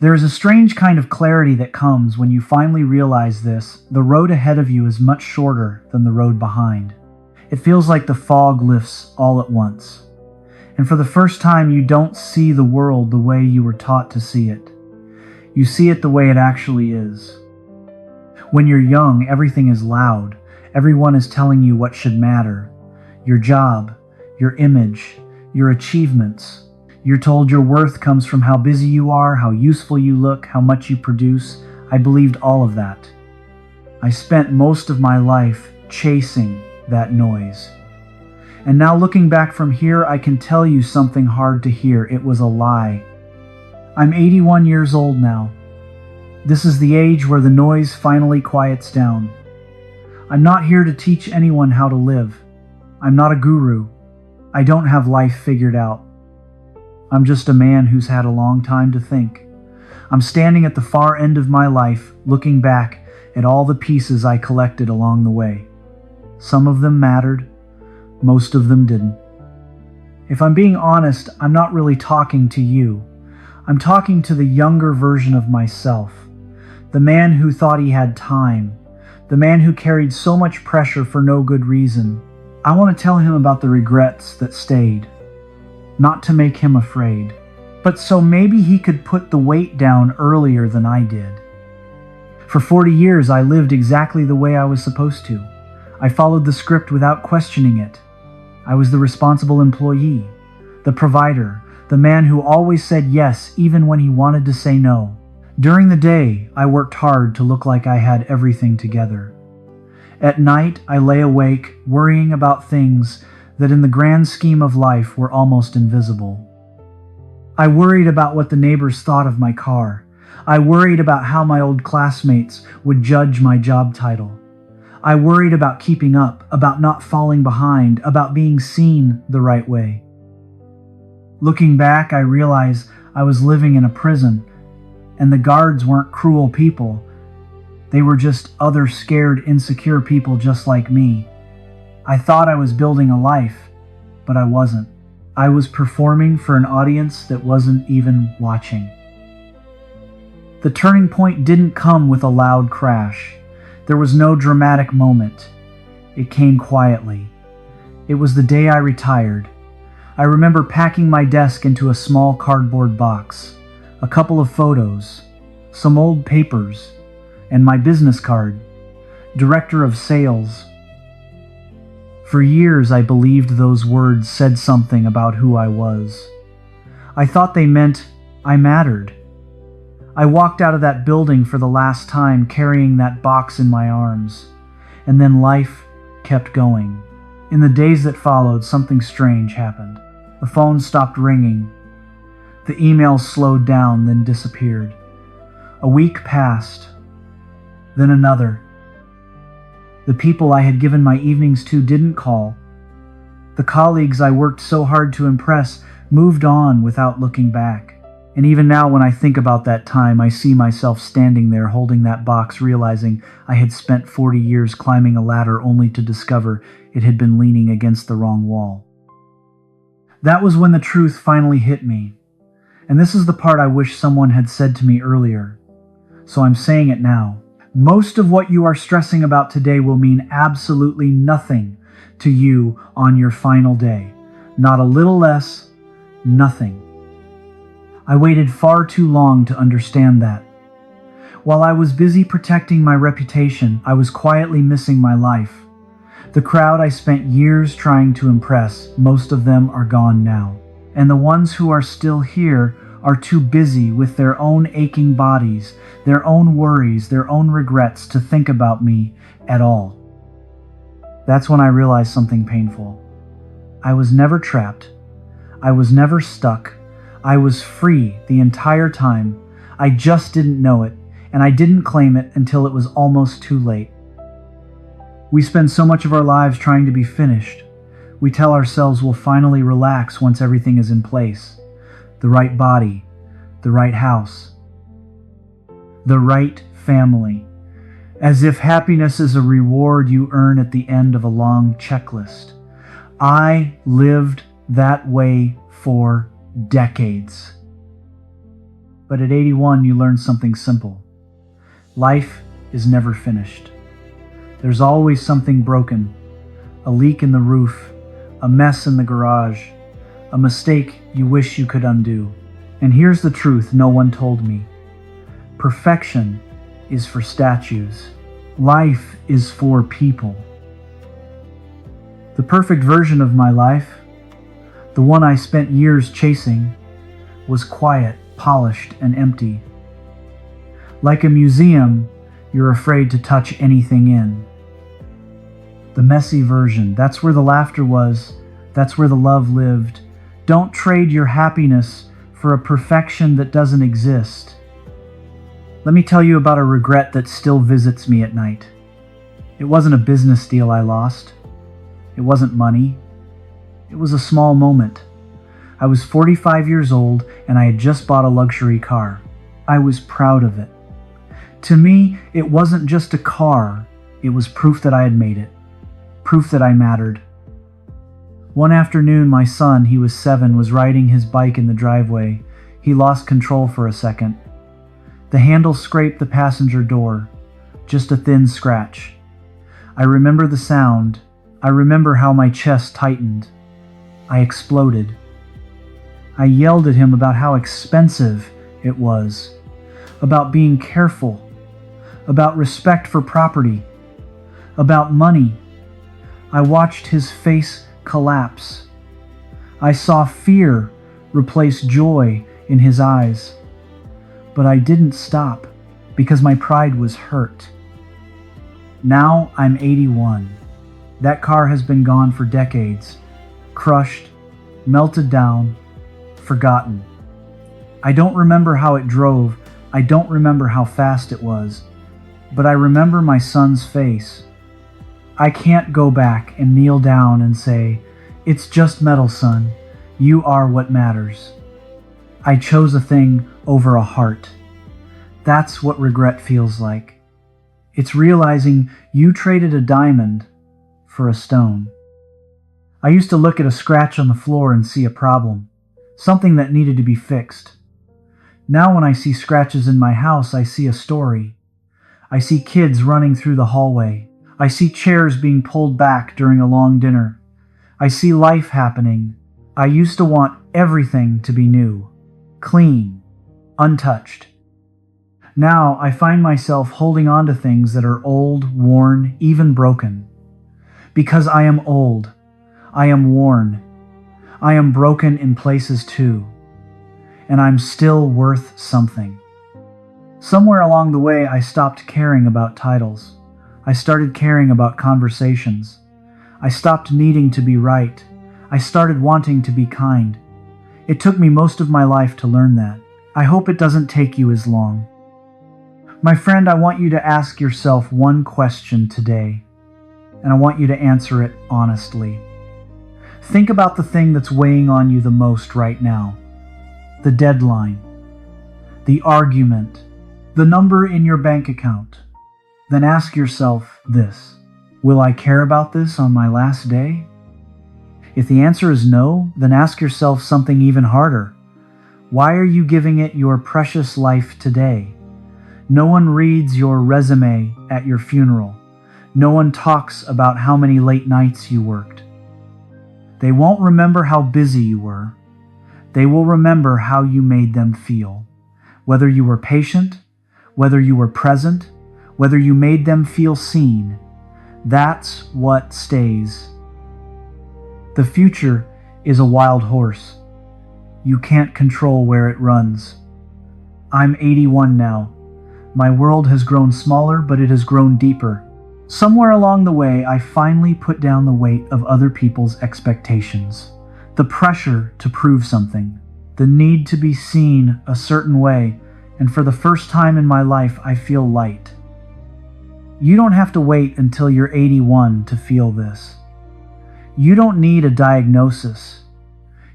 There is a strange kind of clarity that comes when you finally realize this. The road ahead of you is much shorter than the road behind. It feels like the fog lifts all at once. And for the first time, you don't see the world the way you were taught to see it. You see it the way it actually is. When you're young, everything is loud. Everyone is telling you what should matter. Your job, your image, your achievements. You're told your worth comes from how busy you are, how useful you look, how much you produce. I believed all of that. I spent most of my life chasing that noise. And now looking back from here, I can tell you something hard to hear. It was a lie. I'm 81 years old now. This is the age where the noise finally quiets down. I'm not here to teach anyone how to live. I'm not a guru. I don't have life figured out. I'm just a man who's had a long time to think. I'm standing at the far end of my life, looking back at all the pieces I collected along the way. Some of them mattered, most of them didn't. If I'm being honest, I'm not really talking to you. I'm talking to the younger version of myself, the man who thought he had time, the man who carried so much pressure for no good reason. I want to tell him about the regrets that stayed. Not to make him afraid, but so maybe he could put the weight down earlier than I did. For 40 years, I lived exactly the way I was supposed to. I followed the script without questioning it. I was the responsible employee, the provider, the man who always said yes even when he wanted to say no. During the day, I worked hard to look like I had everything together. At night, I lay awake, worrying about things that in the grand scheme of life were almost invisible. I worried about what the neighbors thought of my car. I worried about how my old classmates would judge my job title. I worried about keeping up, about not falling behind, about being seen the right way. Looking back, I realize I was living in a prison, and the guards weren't cruel people. They were just other scared, insecure people just like me. I thought I was building a life, but I wasn't. I was performing for an audience that wasn't even watching. The turning point didn't come with a loud crash. There was no dramatic moment. It came quietly. It was the day I retired. I remember packing my desk into a small cardboard box, a couple of photos, some old papers, and my business card, Director of Sales. For years, I believed those words said something about who I was. I thought they meant I mattered. I walked out of that building for the last time carrying that box in my arms, and then life kept going. In the days that followed, something strange happened. The phone stopped ringing. The emails slowed down, then disappeared. A week passed, then another. The people I had given my evenings to didn't call. The colleagues I worked so hard to impress moved on without looking back. And even now, when I think about that time, I see myself standing there holding that box, realizing I had spent 40 years climbing a ladder only to discover it had been leaning against the wrong wall. That was when the truth finally hit me. And this is the part I wish someone had said to me earlier. So I'm saying it now. Most of what you are stressing about today will mean absolutely nothing to you on your final day. Not a little less, nothing. I waited far too long to understand that. While I was busy protecting my reputation, I was quietly missing my life. The crowd I spent years trying to impress, most of them are gone now. And the ones who are still here are too busy with their own aching bodies, their own worries, their own regrets to think about me at all. That's when I realized something painful. I was never trapped. I was never stuck. I was free the entire time. I just didn't know it, and I didn't claim it until it was almost too late. We spend so much of our lives trying to be finished. We tell ourselves we'll finally relax once everything is in place. The right body, the right house, the right family, as if happiness is a reward you earn at the end of a long checklist. I lived that way for decades. But at 81, you learn something simple. Life is never finished. There's always something broken, a leak in the roof, a mess in the garage, a mistake you wish you could undo. And here's the truth no one told me. Perfection is for statues. Life is for people. The perfect version of my life, the one I spent years chasing, was quiet, polished, and empty. Like a museum, you're afraid to touch anything in. The messy version, that's where the laughter was, that's where the love lived. Don't trade your happiness for a perfection that doesn't exist. Let me tell you about a regret that still visits me at night. It wasn't a business deal I lost. It wasn't money. It was a small moment. I was 45 years old and I had just bought a luxury car. I was proud of it. To me, it wasn't just a car. It was proof that I had made it. Proof that I mattered. One afternoon, my son, he was 7, was riding his bike in the driveway. He lost control for a second. The handle scraped the passenger door. Just a thin scratch. I remember the sound. I remember how my chest tightened. I exploded. I yelled at him about how expensive it was, about being careful, about respect for property, about money. I watched his face collapse. I saw fear replace joy in his eyes. But I didn't stop because my pride was hurt. Now I'm 81. That car has been gone for decades, crushed, melted down, forgotten. I don't remember how it drove. I don't remember how fast it was. But I remember my son's face. I can't go back and kneel down and say, "It's just metal, son. You are what matters." I chose a thing over a heart. That's what regret feels like. It's realizing you traded a diamond for a stone. I used to look at a scratch on the floor and see a problem, something that needed to be fixed. Now when I see scratches in my house, I see a story. I see kids running through the hallway. I see chairs being pulled back during a long dinner. I see life happening. I used to want everything to be new, clean, untouched. Now I find myself holding on to things that are old, worn, even broken. Because I am old. I am worn. I am broken in places too. And I'm still worth something. Somewhere along the way, I stopped caring about titles. I started caring about conversations. I stopped needing to be right. I started wanting to be kind. It took me most of my life to learn that. I hope it doesn't take you as long. My friend, I want you to ask yourself one question today, and I want you to answer it honestly. Think about the thing that's weighing on you the most right now. The deadline, the argument, the number in your bank account. Then ask yourself this: will I care about this on my last day? If the answer is no, then ask yourself something even harder. Why are you giving it your precious life today? No one reads your resume at your funeral. No one talks about how many late nights you worked. They won't remember how busy you were. They will remember how you made them feel. Whether you were patient, whether you were present, whether you made them feel seen. That's what stays. The future is a wild horse. You can't control where it runs. I'm 81 now. My world has grown smaller, but it has grown deeper. Somewhere along the way, I finally put down the weight of other people's expectations. The pressure to prove something. The need to be seen a certain way. And for the first time in my life, I feel light. You don't have to wait until you're 81 to feel this. You don't need a diagnosis.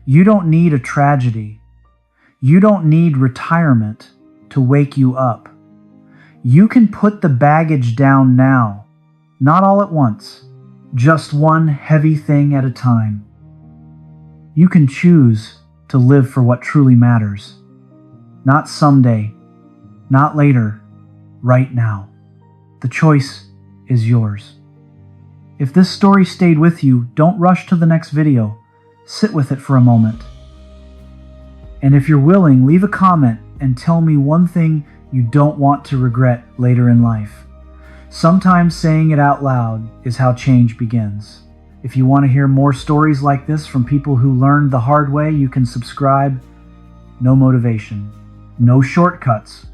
You don't need a tragedy. You don't need retirement to wake you up. You can put the baggage down now, not all at once, just one heavy thing at a time. You can choose to live for what truly matters, Not someday, not later, right now. The choice is yours. If this story stayed with you, don't rush to the next video. Sit with it for a moment. And if you're willing, leave a comment and tell me one thing you don't want to regret later in life. Sometimes saying it out loud is how change begins. If you want to hear more stories like this from people who learned the hard way, you can subscribe. No motivation, no shortcuts,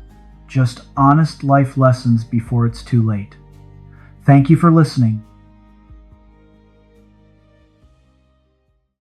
just honest life lessons before it's too late. Thank you for listening.